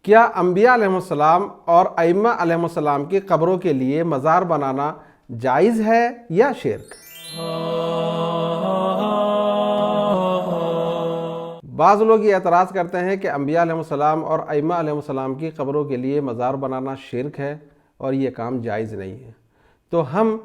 کیا انبیاء علیہ السلام اور ائمہ علیہ السلام کی قبروں کے لیے مزار بنانا جائز ہے یا شرک؟ بعض لوگ یہ اعتراض کرتے ہیں کہ انبیاء علیہ السلام اور ائمہ علیہ السلام کی قبروں کے لیے مزار بنانا شرک ہے اور یہ کام جائز نہیں ہے۔ تو ہم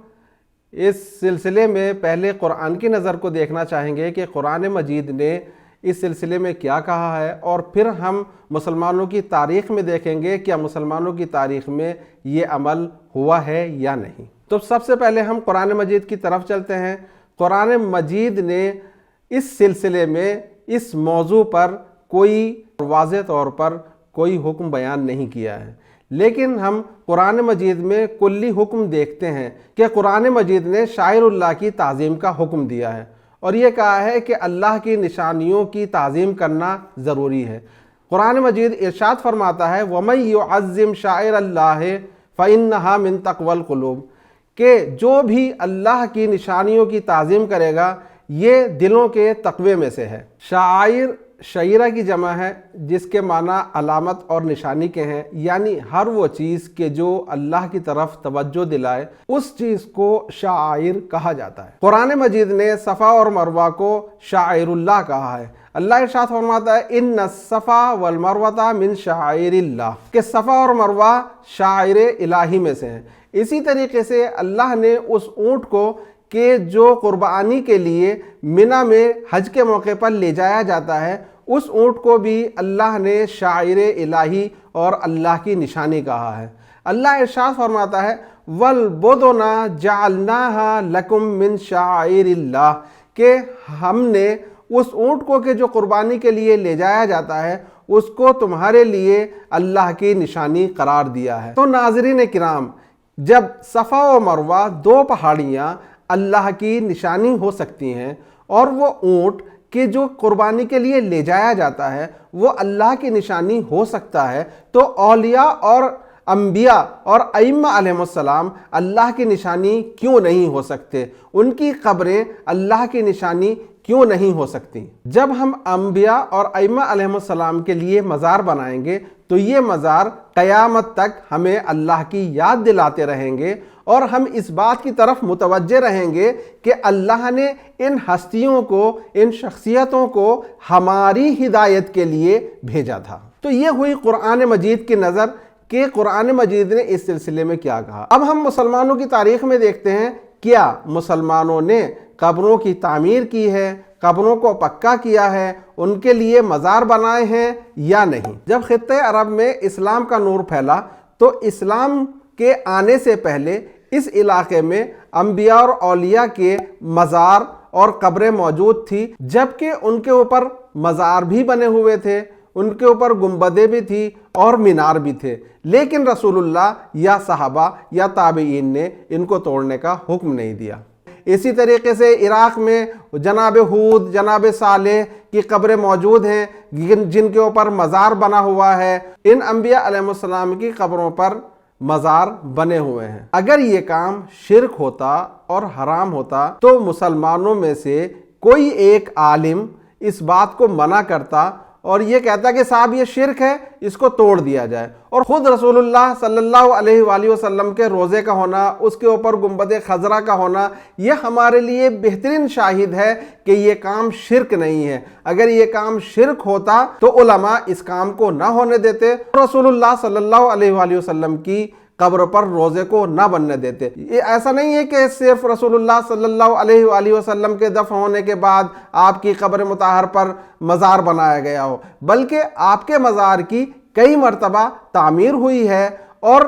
اس سلسلے میں پہلے قرآن کی نظر کو دیکھنا چاہیں گے کہ قرآن مجید نے اس سلسلے میں کیا کہا ہے، اور پھر ہم مسلمانوں کی تاریخ میں دیکھیں گے کیا مسلمانوں کی تاریخ میں یہ عمل ہوا ہے یا نہیں۔ تو سب سے پہلے ہم قرآن مجید کی طرف چلتے ہیں۔ قرآن مجید نے اس سلسلے میں اس موضوع پر کوئی واضح طور پر کوئی حکم بیان نہیں کیا ہے، لیکن ہم قرآن مجید میں کلی حکم دیکھتے ہیں کہ قرآن مجید نے شاعر اللہ کی تعظیم کا حکم دیا ہے، اور یہ کہا ہے کہ اللہ کی نشانیوں کی تعظیم کرنا ضروری ہے۔ قرآن مجید ارشاد فرماتا ہے وَمَن يُعَظِّمْ شَعَائِرَ اللَّهِ فَإِنَّهَا مِن تَقْوَى الْقُلُوبِ، کہ جو بھی اللہ کی نشانیوں کی تعظیم کرے گا یہ دلوں کے تقوی میں سے ہے۔ شعائر شعیرہ کی جمع ہے جس کے معنی علامت اور نشانی کے ہیں، یعنی ہر وہ چیز کہ جو اللہ کی طرف توجہ دلائے اس چیز کو شعائر کہا جاتا ہے۔ قرآن مجید نے صفا اور مروہ کو شعائر اللہ کہا ہے۔ اللہ ارشاد فرماتا ہے ان الصفا والمروہ من شعائر اللہ، کہ صفا اور مروہ شعائر الہی میں سے ہیں۔ اسی طریقے سے اللہ نے اس اونٹ کو کہ جو قربانی کے لیے منی میں حج کے موقع پر لے جایا جاتا ہے، اس اونٹ کو بھی اللہ نے شاعر الہی اور اللہ کی نشانی کہا ہے۔ اللہ ارشاد فرماتا ہے وَالْبُدْنَ جَعَلْنَاهَا لَكُم مِّن شَعَائِرِ اللَّهِ، کہ ہم نے اس اونٹ کو کہ جو قربانی کے لیے لے جایا جاتا ہے اس کو تمہارے لیے اللہ کی نشانی قرار دیا ہے۔ تو ناظرین کرام، جب صفا و مروہ دو پہاڑیاں اللہ کی نشانی ہو سکتی ہیں، اور وہ اونٹ کہ جو قربانی کے لیے لے جایا جاتا ہے وہ اللہ کی نشانی ہو سکتا ہے، تو اولیاء اور انبیاء اور ائمہ علیہ السلام اللہ کی نشانی کیوں نہیں ہو سکتے؟ ان کی قبریں اللہ کی نشانی کیوں نہیں ہو سکتی؟ جب ہم انبیاء اور ائمہ علیہ السلام کے لیے مزار بنائیں گے تو یہ مزار قیامت تک ہمیں اللہ کی یاد دلاتے رہیں گے، اور ہم اس بات کی طرف متوجہ رہیں گے کہ اللہ نے ان ہستیوں کو، ان شخصیتوں کو ہماری ہدایت کے لیے بھیجا تھا۔ تو یہ ہوئی قرآن مجید کی نظر کہ قرآن مجید نے اس سلسلے میں کیا کہا۔ اب ہم مسلمانوں کی تاریخ میں دیکھتے ہیں کیا مسلمانوں نے قبروں کی تعمیر کی ہے، قبروں کو پکا کیا ہے، ان کے لیے مزار بنائے ہیں یا نہیں۔ جب خطہ عرب میں اسلام کا نور پھیلا تو اسلام کے آنے سے پہلے اس علاقے میں انبیاء اور اولیاء کے مزار اور قبریں موجود تھی، جبکہ ان کے اوپر مزار بھی بنے ہوئے تھے، ان کے اوپر گنبدیں بھی تھی اور مینار بھی تھے، لیکن رسول اللہ یا صحابہ یا تابعین نے ان کو توڑنے کا حکم نہیں دیا۔ اسی طریقے سے عراق میں جناب ہود، جناب صالح کی قبریں موجود ہیں جن کے اوپر مزار بنا ہوا ہے۔ ان انبیاء علیہ السلام کی قبروں پر مزار بنے ہوئے ہیں۔ اگر یہ کام شرک ہوتا اور حرام ہوتا تو مسلمانوں میں سے کوئی ایک عالم اس بات کو منع کرتا اور یہ کہتا کہ صاحب یہ شرک ہے، اس کو توڑ دیا جائے، اور خود رسول اللہ صلی اللہ علیہ وآلہ وسلم کے روزے کا ہونا، اس کے اوپر گنبد خضرا کا ہونا، یہ ہمارے لیے بہترین شاہد ہے کہ یہ کام شرک نہیں ہے۔ اگر یہ کام شرک ہوتا تو علماء اس کام کو نہ ہونے دیتے، رسول اللہ صلی اللہ علیہ وآلہ وسلم کی قبر پر روزے کو نہ بننے دیتے۔ یہ ایسا نہیں ہے کہ صرف رسول اللہ صلی اللہ علیہ وآلہ وسلم کے دفن ہونے کے بعد آپ کی قبر مطہر پر مزار بنایا گیا ہو، بلکہ آپ کے مزار کی کئی مرتبہ تعمیر ہوئی ہے اور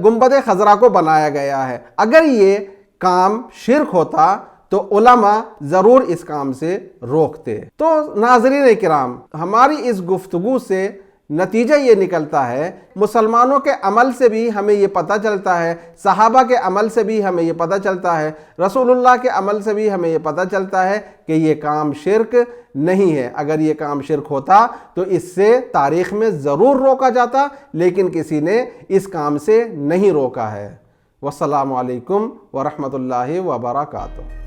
گنبد خضرا کو بنایا گیا ہے۔ اگر یہ کام شرک ہوتا تو علماء ضرور اس کام سے روکتے۔ تو ناظرین کرام، ہماری اس گفتگو سے نتیجہ یہ نکلتا ہے، مسلمانوں کے عمل سے بھی ہمیں یہ پتہ چلتا ہے، صحابہ کے عمل سے بھی ہمیں یہ پتہ چلتا ہے، رسول اللہ کے عمل سے بھی ہمیں یہ پتہ چلتا ہے کہ یہ کام شرک نہیں ہے۔ اگر یہ کام شرک ہوتا تو اس سے تاریخ میں ضرور روکا جاتا، لیکن کسی نے اس کام سے نہیں روکا ہے۔ والسلام علیکم ورحمۃ اللہ وبرکاتہ۔